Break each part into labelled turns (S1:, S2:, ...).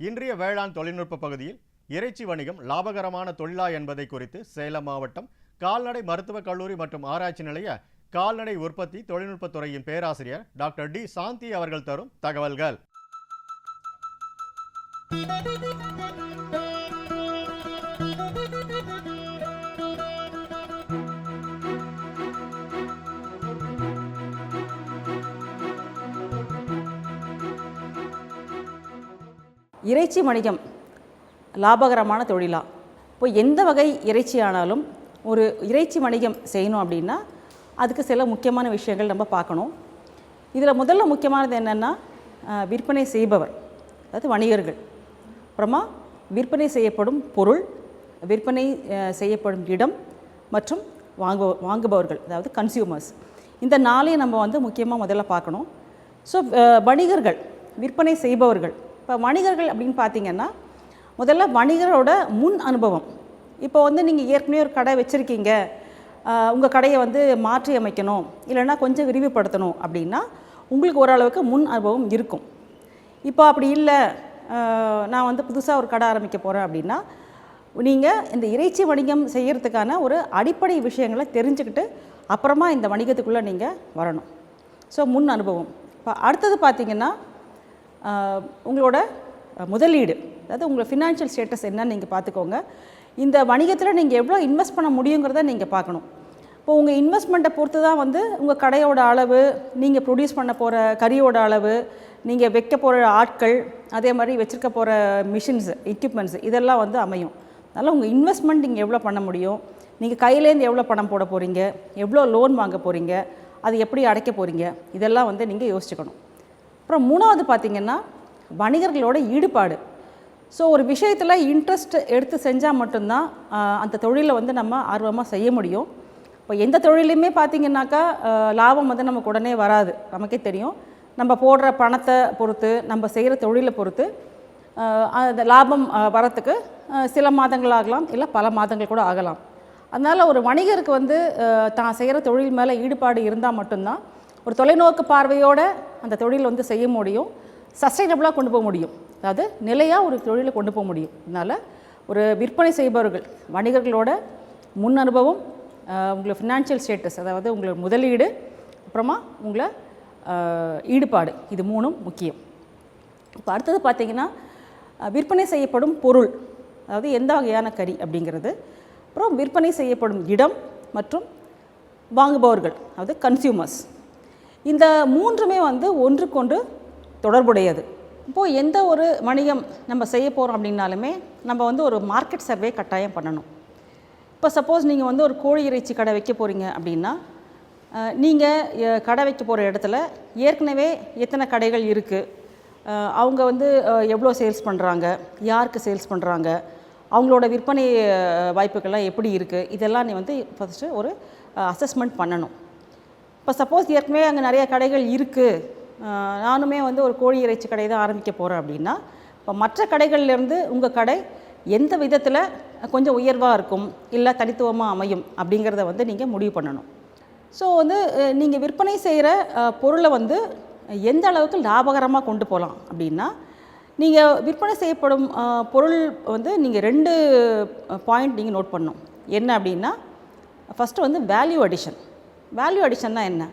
S1: இன்றைய வேளாண் தொழில்நுட்ப பகுதியில் இறைச்சி வணிகம் லாபகரமான தொழிலா என்பதை குறித்து சேலம் மாவட்டம் கால்நடை மருத்துவக் கல்லூரி மற்றும் ஆராய்ச்சி நிலைய கால்நடை உற்பத்தி தொழில்நுட்பத்துறையின் பேராசிரியர் டாக்டர் டி சாந்தி அவர்கள் தரும் தகவல்கள்.
S2: இறைச்சி வணிகம் லாபகரமான தொழிலா? இப்போ எந்த வகை இறைச்சி ஆனாலும் ஒரு இறைச்சி வணிகம் செய்யணும் அப்படின்னா அதுக்கு சில முக்கியமான விஷயங்கள் நம்ம பார்க்கணும். இதில் முதல்ல முக்கியமானது என்னென்னா விற்பனை செய்பவர், அதாவது வணிகர்கள், அப்புறமா விற்பனை செய்யப்படும் பொருள், விற்பனை செய்யப்படும் இடம் மற்றும் வாங்குபவர்கள், அதாவது கன்சியூமர்ஸ். இந்த நாளையும் நம்ம முக்கியமாக முதல்ல பார்க்கணும். ஸோ வணிகர்கள், விற்பனை செய்பவர்கள். இப்போ வணிகர்கள் அப்படின்னு பார்த்தீங்கன்னா முதல்ல வணிகரோட முன் அனுபவம். இப்போ நீங்கள் ஏற்கனவே ஒரு கடை வச்சுருக்கீங்க, உங்கள் கடையை மாற்றி அமைக்கணும் இல்லைன்னா கொஞ்சம் விரிவுபடுத்தணும் அப்படின்னா உங்களுக்கு ஓரளவுக்கு முன் அனுபவம் இருக்கும். இப்போ அப்படி இல்லை, நான் புதுசாக ஒரு கடை ஆரம்பிக்க போகிறேன் அப்படின்னா நீங்கள் இந்த இறைச்சி வணிகம் செய்கிறதுக்கான ஒரு அடிப்படை விஷயங்களை தெரிஞ்சுக்கிட்டு அப்புறமா இந்த வணிகத்துக்குள்ளே நீங்கள் வரணும். ஸோ முன் அனுபவம். இப்போ அடுத்தது பார்த்திங்கன்னா உங்களோட முதலீடு, அதாவது உங்களோட ஃபினான்ஷியல் ஸ்டேட்டஸ் என்னன்னு நீங்கள் பார்த்துக்கோங்க. இந்த வணிகத்தில் நீங்கள் எவ்வளோ இன்வெஸ்ட் பண்ண முடியுங்கிறத நீங்கள் பார்க்கணும். இப்போ உங்கள் இன்வெஸ்ட்மெண்ட்டை பொறுத்து தான் உங்கள் கடையோட அளவு, நீங்கள் ப்ரொடியூஸ் பண்ண போகிற கறியோட அளவு, நீங்கள் வைக்க போகிற ஆட்கள், அதே மாதிரி வச்சுருக்க போகிற மிஷின்ஸ், எக்யூப்மெண்ட்ஸ், இதெல்லாம் அமையும். அதனால் உங்கள் இன்வெஸ்ட்மெண்ட் நீங்கள் எவ்வளோ பண்ண முடியும், நீங்கள் கையிலேருந்து எவ்வளோ பணம் போட போகிறீங்க, எவ்வளோ லோன் வாங்க போகிறீங்க, அது எப்படி அடைக்க போகிறீங்க, இதெல்லாம் நீங்கள் யோசிச்சுக்கணும். அப்புறம் மூணாவது பார்த்திங்கன்னா வணிகர்களோட ஈடுபாடு. ஸோ ஒரு விஷயத்தில் இன்ட்ரெஸ்ட் எடுத்து செஞ்சால் மட்டும்தான் அந்த தொழிலை நம்ம ஆர்வமாக செய்ய முடியும். இப்போ எந்த தொழிலையுமே பார்த்திங்கனாக்கா லாபம் நமக்கு உடனே வராது, நமக்கே தெரியும். நம்ம போடுற பணத்தை பொறுத்து, நம்ம செய்கிற தொழிலை பொறுத்து அந்த லாபம் வரத்துக்கு சில மாதங்கள் ஆகலாம், இல்லை பல மாதங்கள் கூட ஆகலாம். அதனால் ஒரு வணிகருக்கு தான் செய்கிற தொழில் மேலே ஈடுபாடு இருந்தால் மட்டும்தான் ஒரு தொலைநோக்கு பார்வையோடு அந்த தொழில் செய்ய முடியும், சஸ்டைனபிளாக கொண்டு போக முடியும், அதாவது நிலையாக ஒரு தொழிலை கொண்டு போக முடியும். அதனால் ஒரு விற்பனை செய்பவர்கள், வணிகர்களோட முன் அனுபவம், உங்களை ஃபினான்ஷியல் ஸ்டேட்டஸ், அதாவது உங்களோட முதலீடு, அப்புறமா உங்களை ஈடுபாடு, இது மூணும் முக்கியம். இப்போ அடுத்தது பார்த்திங்கன்னா விற்பனை செய்யப்படும் பொருள், அதாவது எந்த வகையான கறி அப்படிங்கிறது, அப்புறம் விற்பனை செய்யப்படும் இடம் மற்றும் வாங்குபவர்கள், அதாவது கன்சியூமர்ஸ். இந்த மூன்றுமே ஒன்றுக்கொன்று தொடர்புடையது. இப்போது எந்த ஒரு வணிகம் நம்ம செய்ய போகிறோம் அப்படின்னாலுமே நம்ம ஒரு மார்க்கெட் சர்வே கட்டாயம் பண்ணணும். இப்போ சப்போஸ் நீங்கள் ஒரு கோழி இறைச்சி கடை வைக்க போகிறீங்க அப்படின்னா நீங்கள் கடை வைக்க போகிற இடத்துல ஏற்கனவே எத்தனை கடைகள் இருக்குது, அவங்க எவ்வளோ சேல்ஸ் பண்ணுறாங்க, யாருக்கு சேல்ஸ் பண்ணுறாங்க, அவங்களோட விற்பனை வாய்ப்புகள்லாம் எப்படி இருக்குது, இதெல்லாம் நீ ஃபஸ்ட்டு ஒரு அசஸ்மெண்ட் பண்ணணும். இப்போ சப்போஸ் ஏற்கனவே அங்கே நிறைய கடைகள் இருக்குது, நானுமே ஒரு கோழி இறைச்சி கடை தான் ஆரம்பிக்க போகிறேன் அப்படின்னா இப்போ மற்ற கடைகள்லேருந்து உங்கள் கடை எந்த விதத்தில் கொஞ்சம் உயர்வாக இருக்கும், இல்லை தனித்துவமாக அமையும் அப்படிங்கிறத நீங்கள் முடிவு பண்ணணும். ஸோ நீங்கள் விற்பனை செய்கிற பொருளை எந்த அளவுக்கு லாபகரமாக கொண்டு போகலாம் அப்படின்னா நீங்கள் விற்பனை செய்யப்படும் பொருள் நீங்கள் 2 பாயிண்ட் நீங்கள் நோட் பண்ணணும். என்ன அப்படின்னா ஃபஸ்ட்டு வேல்யூ அடிஷன். வேல்யூ அடிஷன்னா என்ன?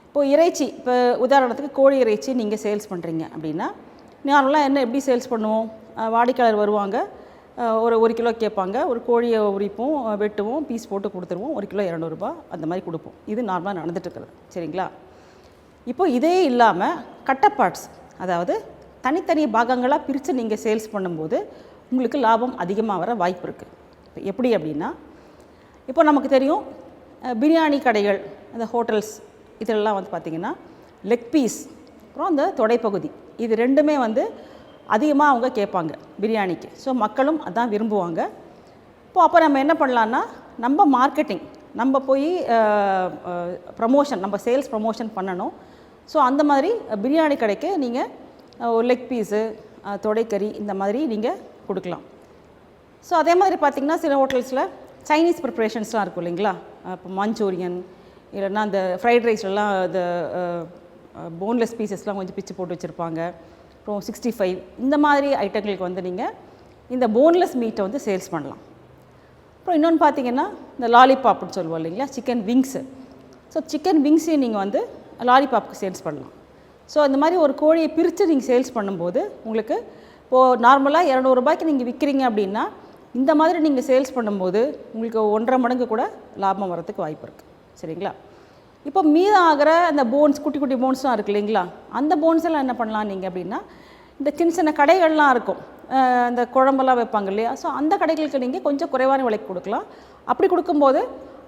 S2: இப்போது இறைச்சி, இப்போ உதாரணத்துக்கு கோழி இறைச்சி நீங்கள் சேல்ஸ் பண்ணுறீங்க அப்படின்னா நார்மலாக எப்படி சேல்ஸ் பண்ணுவோம், வாடிக்கையாளர் வருவாங்க, ஒரு 1 கிலோ கேட்பாங்க, ஒரு கோழியை உரிப்போம், வெட்டுவோம், பீஸ் போட்டு கொடுத்துருவோம், 1 கிலோ 200 ரூபா அந்த மாதிரி கொடுப்போம். இது நார்மலாக நடந்துட்டுருக்குறது, சரிங்களா? இப்போ இதே இல்லாமல் கட்ட பார்ட்ஸ், அதாவது தனித்தனி பாகங்களாக பிரித்து நீங்கள் சேல்ஸ் பண்ணும்போது உங்களுக்கு லாபம் அதிகமாக வர வாய்ப்பு இருக்குது. இப்போ எப்படி அப்படின்னா இப்போ நமக்கு தெரியும் பிரியாணி கடைகள், அந்த ஹோட்டல்ஸ், இதெல்லாம் பார்த்திங்கன்னா லெக் பீஸ், அப்புறம் அந்த தொடைப்பகுதி, இது ரெண்டுமே அதிகமாக அவங்க கேட்பாங்க பிரியாணிக்கு. ஸோ மக்களும் அதான் விரும்புவாங்க. அப்போ நம்ம என்ன பண்ணலான்னா நம்ம மார்க்கெட்டிங், நம்ம போய் ப்ரமோஷன், நம்ம சேல்ஸ் ப்ரமோஷன் பண்ணணும். ஸோ அந்த மாதிரி பிரியாணி கடைக்கு நீங்கள் லெக் பீஸு, தொடைக்கறி இந்த மாதிரி நீங்கள் கொடுக்கலாம். ஸோ அதே மாதிரி பார்த்திங்கன்னா சில ஹோட்டல்ஸில் சைனீஸ் ப்ரிப்ரேஷன்ஸ்லாம் இருக்கும் இல்லைங்களா, இப்போ மஞ்சூரியன் இல்லைன்னா அந்த ஃப்ரைட் ரைஸ்லாம் இந்த போன்லெஸ் பீசஸ்லாம் கொஞ்சம் பிச்சு போட்டு வச்சுருப்பாங்க, அப்புறம் 65 இந்த மாதிரி ஐட்டங்களுக்கு வந்து நீங்கள் இந்த போன்லெஸ் மீட்டை வந்து சேல்ஸ் பண்ணலாம். அப்புறம் இன்னொன்று பார்த்தீங்கன்னா இந்த லாலிபாப்னு சொல்லுவோம் இல்லைங்களா, சிக்கன் விங்ஸு. ஸோ சிக்கன் விங்ஸையும் நீங்கள் வந்து லாலிபாப்புக்கு சேல்ஸ் பண்ணலாம். ஸோ இந்த மாதிரி ஒரு கோழியை பிரித்து நீங்கள் சேல்ஸ் பண்ணும்போது உங்களுக்கு இப்போது நார்மலாக 200 ரூபாய்க்கு நீங்கள் விற்கிறீங்க அப்படின்னா இந்த மாதிரி நீங்கள் சேல்ஸ் பண்ணும்போது உங்களுக்கு 1.5 மடங்கு கூட லாபம் வரதுக்கு வாய்ப்பு இருக்குது. சரிங்களா? இப்போ மீதம் ஆகிற அந்த போன்ஸ், குட்டி குட்டி போன்ஸ்லாம் இருக்குது இல்லைங்களா, அந்த போன்ஸ் எல்லாம் என்ன பண்ணலாம் நீங்கள் அப்படின்னா இந்த சின்ன சின்ன கடைகள்லாம் இருக்கும், இந்த குழம்பெல்லாம் வைப்பாங்க இல்லையா, ஸோ அந்த கடைகளுக்கு நீங்கள் கொஞ்சம் குறைவான விலைக்கு கொடுக்கலாம். அப்படி கொடுக்கும்போது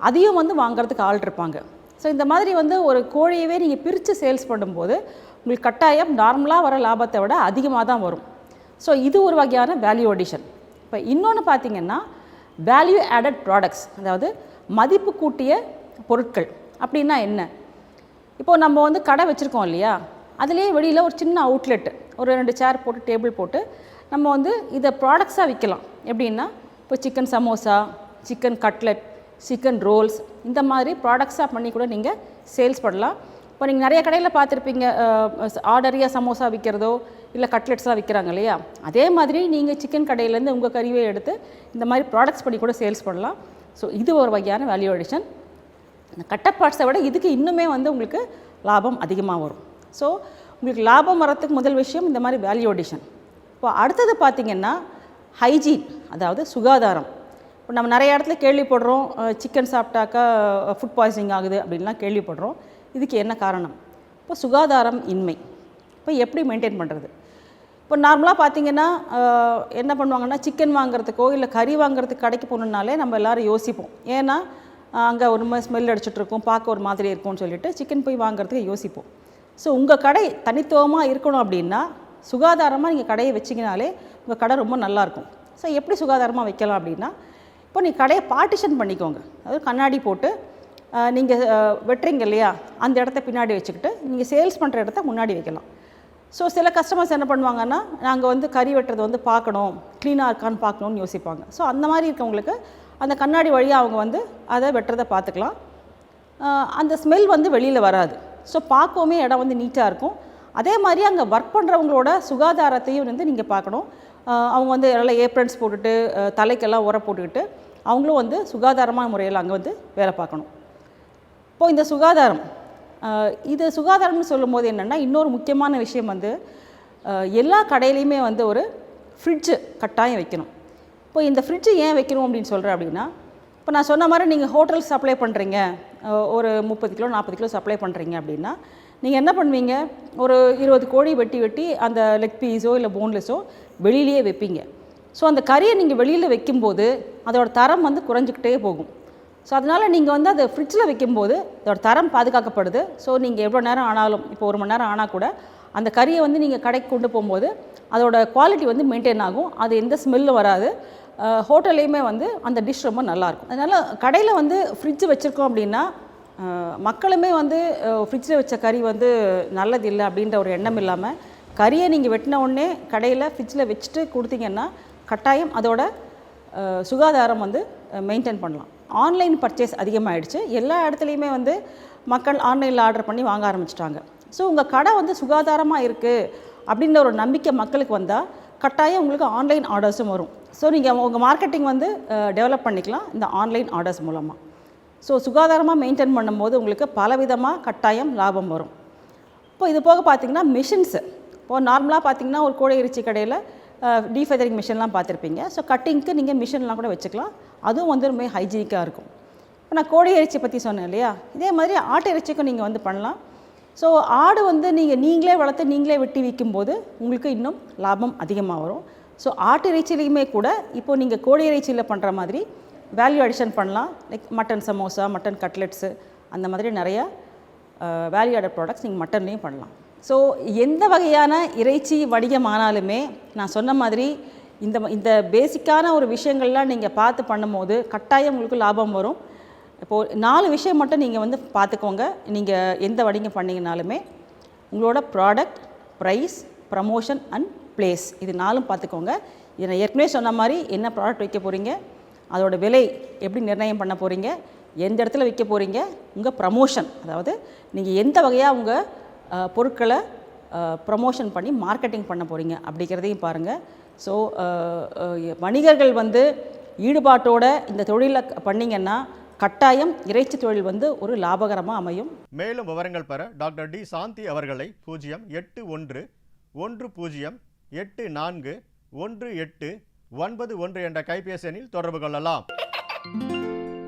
S2: அதையும் வந்து வாங்குறதுக்கு ஆள் இருப்பாங்க. ஸோ இந்த மாதிரி வந்து ஒரு கோழியவே நீங்கள் பிரித்து சேல்ஸ் பண்ணும்போது உங்களுக்கு கட்டாயம் நார்மலாக வர லாபத்தை விட அதிகமாக தான் வரும். ஸோ இது ஒரு வகையான வேல்யூ அடிஷன். இப்போ இன்னொன்று பார்த்திங்கன்னா வேல்யூ ஆடட் ப்ராடக்ட்ஸ், அதாவது மதிப்பு கூட்டிய பொருட்கள். அப்படின்னா என்ன? இப்போது நம்ம வந்து கடை வச்சுருக்கோம் இல்லையா, அதுலேயே வெளியில் ஒரு சின்ன அவுட்லெட்டு, ஒரு 2 சேர் போட்டு டேபிள் போட்டு நம்ம வந்து இதை ப்ராடக்ட்ஸாக விற்கலாம். எப்படின்னா இப்போ chicken samosa, chicken cutlet, chicken rolls, இந்த மாதிரி ப்ராடக்ட்ஸாக பண்ணி கூட நீங்கள் சேல்ஸ் பண்ணலாம். இப்போ நீங்கள் நிறைய கடையில் பார்த்துருப்பீங்க, ஆர்டரியாக சமோசா விற்கிறதோ இல்லை கட்லெட்ஸ்லாம் விற்கிறாங்க இல்லையா, அதே மாதிரி நீங்கள் சிக்கன் கடையிலேருந்து உங்கள் கறியை எடுத்து இந்த மாதிரி ப்ராடக்ட்ஸ் பண்ணி கூட சேல்ஸ் பண்ணலாம். ஸோ இது ஒரு வகையான வேல்யூ அடிஷன். இந்த கட்டப் பார்ட்ஸை விட இதுக்கு இன்னுமே வந்து உங்களுக்கு லாபம் அதிகமாக வரும். ஸோ உங்களுக்கு லாபம் வரத்துக்கு முதல் விஷயம் இந்த மாதிரி வேல்யூ அடிஷன். இப்போ அடுத்தது பார்த்திங்கன்னா ஹைஜீன், அதாவது சுகாதாரம். இப்போ நம்ம நிறைய இடத்துல கேள்விப்படுறோம், சிக்கன் சாப்பிட்டாக்கா ஃபுட் பாய்சனிங் ஆகுது அப்படின்லாம் கேள்விப்படுறோம். இதுக்கு என்ன காரணம்? இப்போ சுகாதாரம் இன்மை. இப்போ எப்படி மெயின்டைன் பண்ணுறது? இப்போ நார்மலாக பார்த்திங்கன்னா என்ன பண்ணுவாங்கன்னா, சிக்கன் வாங்குறதுக்கோ இல்லை கறி வாங்குறதுக்கு கடைக்கு போகணுன்னாலே நம்ம எல்லோரும் யோசிப்போம். ஏன்னா அங்கே ஒரு மாதிரி ஸ்மெல் அடிச்சிட்ருக்கோம், பார்க்க ஒரு மாதிரி இருக்கும்னு சொல்லிட்டு சிக்கன் போய் வாங்குறதுக்கு யோசிப்போம். ஸோ உங்கள் கடை தனித்துவமாக இருக்கணும் அப்படின்னா சுகாதாரமாக நீங்கள் கடையை வச்சிங்கனாலே உங்கள் கடை ரொம்ப நல்லாயிருக்கும். ஸோ எப்படி சுகாதாரமாக வைக்கலாம் அப்படின்னா, இப்போ நீங்கள் கடையை பார்ட்டிஷன் பண்ணிக்கோங்க. அதாவது கண்ணாடி போட்டு நீங்கள் வெட்டுறீங்க இல்லையா, அந்த இடத்த பின்னாடி வச்சுக்கிட்டு நீங்கள் சேல்ஸ் பண்ணுற இடத்த முன்னாடி வைக்கலாம். ஸோ சில கஸ்டமர்ஸ் என்ன பண்ணுவாங்கன்னா, நாங்கள் வந்து கறி வெட்டுறது வந்து பார்க்கணும், க்ளீனாக இருக்கான்னு பார்க்கணுன்னு யோசிப்பாங்க. ஸோ அந்த மாதிரி இருக்கவங்களுக்கு அந்த கண்ணாடி வழியாக அவங்க வந்து அதை வெட்டுறதை பார்த்துக்கலாம். அந்த ஸ்மெல் வந்து வெளியில் வராது. ஸோ பார்க்கவுமே இடம் வந்து நீட்டாக இருக்கும். அதே மாதிரி அங்கே ஒர்க் பண்ணுறவங்களோட சுகாதாரத்தையும் வந்து நீங்கள் பார்க்கணும். அவங்க வந்து நல்லா ஏப்ரன்ஸ் போட்டுட்டு தலைக்கெல்லாம் உர போட்டுக்கிட்டு அவங்களும் வந்து சுகாதாரமான முறையில் அங்கே வந்து வேலை பார்க்கணும். இப்போது இந்த சுகாதாரம், இது சுகாதாரம்னு சொல்லும்போது என்னென்னா, இன்னொரு முக்கியமான விஷயம் வந்து எல்லா கடையிலையுமே வந்து ஒரு ஃப்ரிட்ஜு கட்டாயம் வைக்கணும். இப்போ இந்த ஃப்ரிட்ஜு ஏன் வைக்கணும் அப்படின்னு சொல்கிறேன் அப்படின்னா, இப்போ நான் சொன்ன மாதிரி நீங்கள் ஹோட்டல் சப்ளை பண்ணுறீங்க, ஒரு 30 கிலோ 40 கிலோ சப்ளை பண்ணுறீங்க அப்படின்னா நீங்கள் என்ன பண்ணுவீங்க, ஒரு 20 கோழி வெட்டி அந்த லெக் பீஸோ இல்லை போன்லெஸ்ஸோ வெளியிலேயே வைப்பீங்க. ஸோ அந்த கறியை நீங்கள் வெளியில் வைக்கும்போது அதோட தரம் வந்து குறைஞ்சிக்கிட்டே போகும். ஸோ அதனால் நீங்கள் வந்து அதை ஃப்ரிட்ஜில் வைக்கும்போது அதோட தரம் பாதுகாக்கப்படுது. ஸோ நீங்கள் எவ்வளோ நேரம் ஆனாலும், இப்போ 1 மணி நேரம் ஆனால் கூட அந்த கறியை வந்து நீங்கள் கடைக்கு கொண்டு போகும்போது அதோட குவாலிட்டி வந்து மெயின்டைன் ஆகும், அது எந்த ஸ்மெல்லும் வராது. ஹோட்டல்லையுமே வந்து அந்த டிஷ் ரொம்ப நல்லாயிருக்கும். அதனால் கடையில் வந்து ஃப்ரிட்ஜ் வச்சுருக்கோம் அப்படின்னா மக்களுமே வந்து ஃப்ரிட்ஜில் வச்ச கறி வந்து நல்லது இல்லை அப்படின்ற ஒரு எண்ணம் இல்லாமல் கறியை நீங்கள் வெட்டின உடனே கடையில் ஃப்ரிட்ஜில் வச்சுட்டு கொடுத்தீங்கன்னா கட்டாயம் அதோட சுகாதாரம் வந்து மெயின்டைன் பண்ணலாம். ஆன்லைன் பர்ச்சேஸ் அதிகமாகிடுச்சு, எல்லா இடத்துலையுமே வந்து மக்கள் ஆன்லைனில் ஆர்டர் பண்ணி வாங்க ஆரம்பிச்சிட்டாங்க. ஸோ உங்கள் கடை வந்து சுகாதாரமாக இருக்குது அப்படின்ற ஒரு நம்பிக்கை மக்களுக்கு வந்தால் கட்டாயம் உங்களுக்கு ஆன்லைன் ஆர்டர்ஸும் வரும். ஸோ நீங்கள் உங்கள் மார்க்கெட்டிங் வந்து டெவலப் பண்ணிக்கலாம் இந்த ஆன்லைன் ஆர்டர்ஸ் மூலமாக. ஸோ சுகாதாரமாக மெயின்டைன் பண்ணும்போது உங்களுக்கு பலவிதமாக கட்டாயம் லாபம் வரும். இப்போ இது போக பார்த்திங்கன்னா மிஷின்ஸு, இப்போது நார்மலாக பார்த்திங்கன்னா ஒரு கோழி இறைச்சி கடையில் டீஃபெதரிங் மிஷின்லாம் பார்த்துருப்பீங்க. ஸோ கட்டிங்க்கு நீங்கள் மிஷின்லாம் கூட வச்சுக்கலாம், அதுவும் வந்து ரொம்ப ஹைஜீனிக்காக இருக்கும். இப்போ நான் கோழி இறைச்சி பற்றி சொன்னேன் இல்லையா, இதே மாதிரி ஆட்டு இறைச்சிக்கும் நீங்கள் வந்து பண்ணலாம். ஸோ ஆடு வந்து நீங்களே வளர்த்து நீங்களே வெட்டி விற்கும்போது உங்களுக்கு இன்னும் லாபம் அதிகமாக வரும். ஸோ ஆட்டு இறைச்சிலையுமே கூட இப்போது நீங்கள் கோழி இறைச்சியில் பண்ணுற மாதிரி வேல்யூ அடிஷன் பண்ணலாம். லைக் மட்டன் சமோசா, மட்டன் கட்லெட்ஸு, அந்த மாதிரி நிறையா வேல்யூ ஆடட் ப்ராடக்ட்ஸ் நீங்கள் மட்டன்லேயும் பண்ணலாம். ஸோ எந்த வகையான இறைச்சி வணிகம் ஆனாலுமே நான் சொன்ன மாதிரி இந்த பேசிக்கான ஒரு விஷயங்கள்லாம் நீங்கள் பார்த்து பண்ணும்போது கட்டாயம் உங்களுக்கு லாபம் வரும். இப்போது 4 விஷயம் மட்டும் நீங்கள் வந்து பார்த்துக்கோங்க. நீங்கள் எந்த வணிகம் பண்ணிங்கனாலுமே உங்களோட product, price, promotion and place, இது 4ம் பார்த்துக்கோங்க. இதை நான் ஏற்கனவே சொன்ன மாதிரி என்ன ப்ராடக்ட் வைக்க போகிறீங்க, அதோட விலை எப்படி நிர்ணயம் பண்ண போகிறீங்க, எந்த இடத்துல விற்க போகிறீங்க, உங்கள் ப்ரமோஷன், அதாவது நீங்கள் எந்த வகையாக உங்கள் பொருட்களை ப்ரமோஷன் பண்ணி மார்க்கெட்டிங் பண்ண போகிறீங்க அப்படிங்கிறதையும் பாருங்கள். ஸோ வணிகர்கள் வந்து ஈடுபாட்டோட இந்த தொழிலை பண்ணிங்கன்னா கட்டாயம் இறைச்சி தொழில் வந்து ஒரு லாபகரமாக அமையும்.
S1: மேலும் விவரங்கள் பெற டாக்டர் டி சாந்தி அவர்களை 08110841891 என்ற கைபேசி எண்ணில் தொடர்பு கொள்ளலாம்.